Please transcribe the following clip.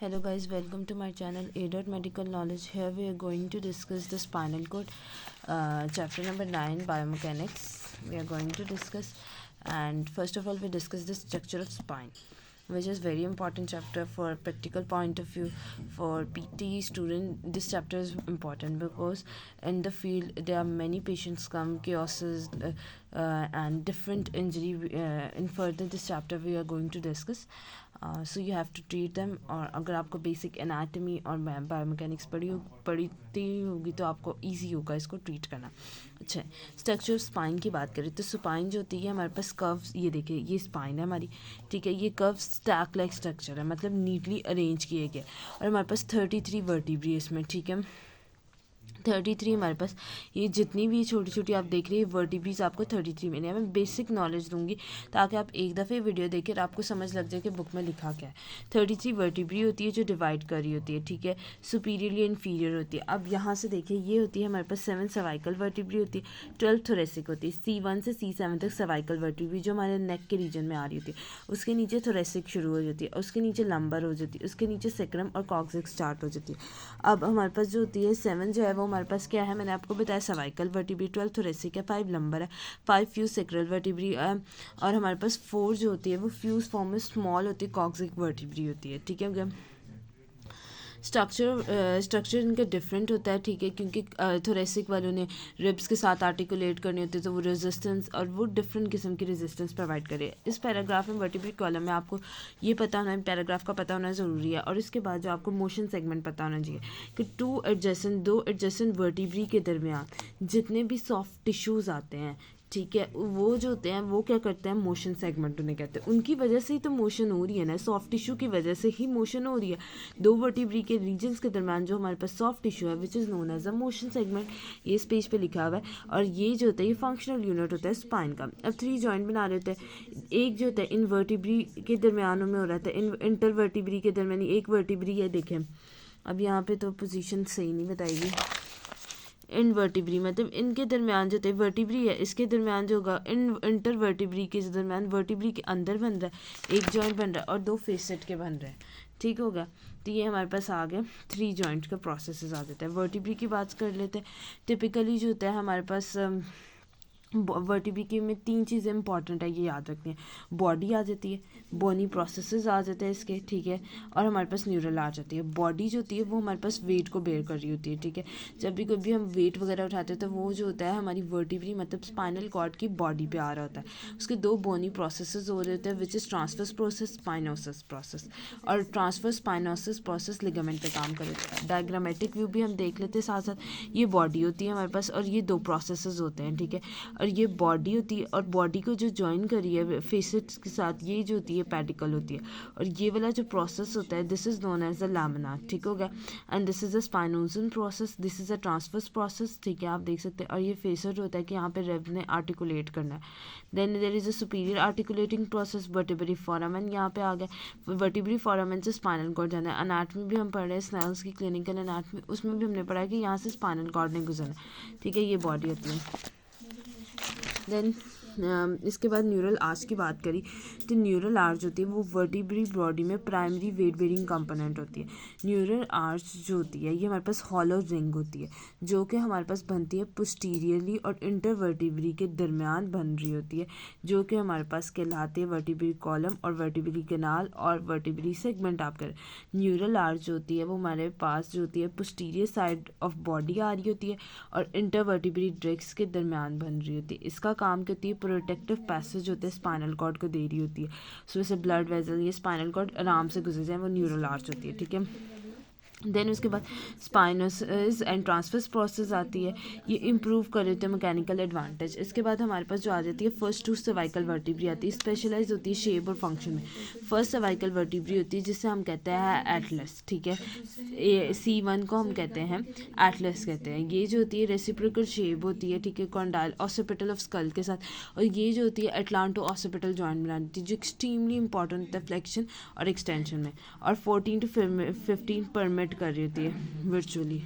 Hello guys, welcome to my channel A. Medical Knowledge. Here we are going to discuss the spinal cord, chapter number 9, biomechanics. We are going to discuss, and first of all we discuss the structure of spine, which is very important chapter for practical point of view. For PT student, this chapter is important because in the field there are many patients come chaoses and different injury. In further this chapter we are going to discuss. So you have to treat them. और अगर आपको basic anatomy और biomechanics पढ़ती होगी तो आपको easy होगा इसको ट्रीट करना। अच्छा, स्ट्रक्चर ऑफ स्पाइन की बात करें तो स्पाइन जो होती है हमारे पास कर्व्स, ये देखिए ये स्पाइन है हमारी, ठीक है। ये कर्व स्टैक लाइक स्ट्रक्चर है, मतलब नीटली अरेंज किए गए। और हमारे पास 33 वर्टिब्री इसमें, ठीक है। 33 हमारे पास, ये जितनी भी छोटी छोटी आप देख रहे हैं वर्टिब्रीज आपको 33 मिले। मैं बेसिक नॉलेज दूंगी ताकि आप एक दफ़े वीडियो देखें और आपको समझ लग जाए कि बुक में लिखा क्या है। 33 वर्टिब्री होती है जो डिवाइड कर रही होती है, ठीक है। सुपीरियरली इन्फीरियर होती है। अब यहाँ से देखिए ये होती है हमारे पास 7 सर्वाइकल वर्टिब्री होती है, 12 थोरेसिक होती है। C1 से C7 तक सर्वाइकल वर्टिब्री जो हमारे नेक के रीजन में आ रही होती है। उसके नीचे थोरेसिक शुरू हो जाती है, उसके नीचे लंबर हो जाती है, उसके नीचे सेक्रम और कॉक्सिक्स स्टार्ट हो जाती है। अब हमारे पास जो होती है 7 जो है वो हमारे पास क्या है, मैंने आपको बताया सर्वाइकल वर्टिब्री, 12 थोरेसिक है, 5 लंबर है, 5 फ्यूज सेक्रल वर्टिब्री और हमारे पास 4 जो होती है वो फ्यूज फॉर्म में स्मॉल होती है, कॉक्सिक वर्टिब्री होती है, ठीक है। स्ट्रक्चर इनका डिफरेंट होता है, ठीक है, क्योंकि थोरेसिक वालों ने रिब्स के साथ आर्टिकुलेट करनी होती है तो वो रेजिस्टेंस और वो डिफरेंट किस्म की रेजिस्टेंस प्रोवाइड करे। इस पैराग्राफ में वर्टिब्रल कॉलम में आपको ये पता होना, पैराग्राफ का पता होना ज़रूरी है। और इसके बाद जो आपको मोशन सेगमेंट पता होना चाहिए कि दो एडजेसेंट वर्टिब्री के दरमियान जितने भी सॉफ्ट टिश्यूज़ आते हैं, ठीक है, वो जो होते हैं वो क्या करते हैं, मोशन सेगमेंट उन्हें कहते हैं। उनकी वजह से ही तो मोशन हो रही है ना, सॉफ्ट टिश्यू की वजह से ही मोशन हो रही है। दो वर्टिब्री के रीजन्स के दरमियान जो हमारे पास सॉफ्ट टिश्यू है which is known as a motion segment, ये इस पेज पे लिखा हुआ है। और ये जो होता है ये फंक्शनल यूनिट होता है स्पाइन का। अब 3 जॉइंट बना रहे होते हैं, एक जो होता है इन वर्टिब्री के दरमियान में हो रहा था, इन इंटर वर्टिब्री के दरमियान एक वर्टिब्री है, देखें अब यहाँ पे तो पोजीशन सही नहीं बताएगी। इन वर्टिब्री मतलब इनके दरमियान जो होते वर्टिब्री है, इसके दरमियान जो होगा इन इंटर वर्टिब्री के दरमियान वर्टिब्री के अंदर बन रहा है, एक जॉइंट बन रहा है और 2 फेसेट के बन रहे हैं, ठीक होगा। तो ये हमारे पास आ गए 3 जॉइंट का प्रोसेस आ जाता है। वर्टिब्री की बात कर लेते हैं। टिपिकली जो होता है हमारे पास वर्टिब्री के में 3 चीज़ें इंपॉर्टेंट है, ये याद रखनी है। बॉडी आ जाती है, बोनी प्रोसेसेस आ जाते हैं इसके, ठीक है, और हमारे पास न्यूरल आ जाती है। बॉडी जो होती है वो हमारे पास वेट को बेयर कर रही होती है, ठीक है। जब भी कभी हम वेट वगैरह उठाते हैं तो वो जो होता है हमारी वर्टिब्री मतलब स्पाइनल कॉर्ड की बॉडी पे आ रहा होता है। उसके 2 बोनी प्रोसेसेस हो रहे होते हैं which is transverse process, spinous process. और ट्रांसवर्स स्पाइनोसिस प्रोसेस लिगामेंट पे काम करता है। डायग्रामेटिक व्यू भी हम देख लेते हैं साथ साथ। ये बॉडी होती है हमारे पास और ये 2 प्रोसेसेस होते हैं, ठीक है। और ये बॉडी होती है और बॉडी को जो ज्वाइन करी है फेसेट्स के साथ, ये जो होती है पेडिकल होती है। और ये वाला जो प्रोसेस होता है this is known as the lamina, ठीक हो गया। And this is a spinous process, this is a transverse process, ठीक है, आप देख सकते हैं। और ये फेसेट होता है कि यहाँ पे रिब ने आर्टिकुलेट करना है। Then there is a superior articulating process, vertebral foramen यहाँ पे आ गया। वर्टिब्रल फोरामेन से स्पाइनल कॉर्ड जाना है। अनाटमी भी हम पढ़ रहे हैं स्नेल्स की क्लिनिकल अनाटमी, उसमें भी हमने पढ़ा है कि यहाँ से स्पाइनल कॉर्ड ने गुजरना है, ठीक है। ये बॉडी होती है। देन इसके बाद न्यूरल आर्च की बात करी तो न्यूरल आर्च होती है वो वर्टिब्रल बॉडी में प्राइमरी वेट बेरिंग कंपोनेंट होती है। न्यूरल आर्च जो होती है ये हमारे पास हॉलो रिंग होती है जो कि हमारे पास बनती है पोस्टीरियरली और इंटर वर्टिब्री के दरमियान बन रही होती है, जो कि हमारे पास कहलाते हैं वर्टिब्रल कॉलम और वर्टिब्रल कैनाल और वर्टिब्रल सेगमेंट। आप करें न्यूरल आर्च जो होती है वो हमारे पास जो होती है पोस्टीरियर साइड ऑफ बॉडी आ रही होती है और इंटर वर्टिब्रल डिस्क के दरमियान बन रही होती है। इसका काम करती है प्रोटेक्टिव पैसेज होते हैं स्पाइनल कॉर्ड को दे रही होती है। सो वैसे ब्लड वेजल ये स्पाइनल कॉर्ड आराम से गुजर जाए, वो न्यूरल आर्च होती है, ठीक है। देन उसके बाद स्पाइनोसिस एंड ट्रांसवर्स प्रोसेस आती है, ये इंप्रूव कर देते हैं मैकेनिकल एडवांटेज। इसके बाद हमारे पास जो आ जाती है फर्स्ट 2 सर्वाइकल वर्टिब्री आती है, स्पेशलाइज होती है शेप और फंक्शन में। फर्स्ट सर्वाइकल वर्टिब्री होती है जिसे हम कहते हैं एटलस, ठीक है। C1 को हम कहते हैं एटलस कहते हैं। ये जो होती है रेसिप्रोकल शेप होती है, ठीक है, कॉन्डाइल ऑसिपिटल ऑफ स्कल के साथ। और ये जो होती है एटलांटो ऑसिपिटल जॉइंट बनाती है जो एक्सट्रीमली इंपॉर्टेंट होता है फ्लेक्शन और एक्सटेंशन में। और 14 to 15 परमिट कर रही होती है वर्चुअली।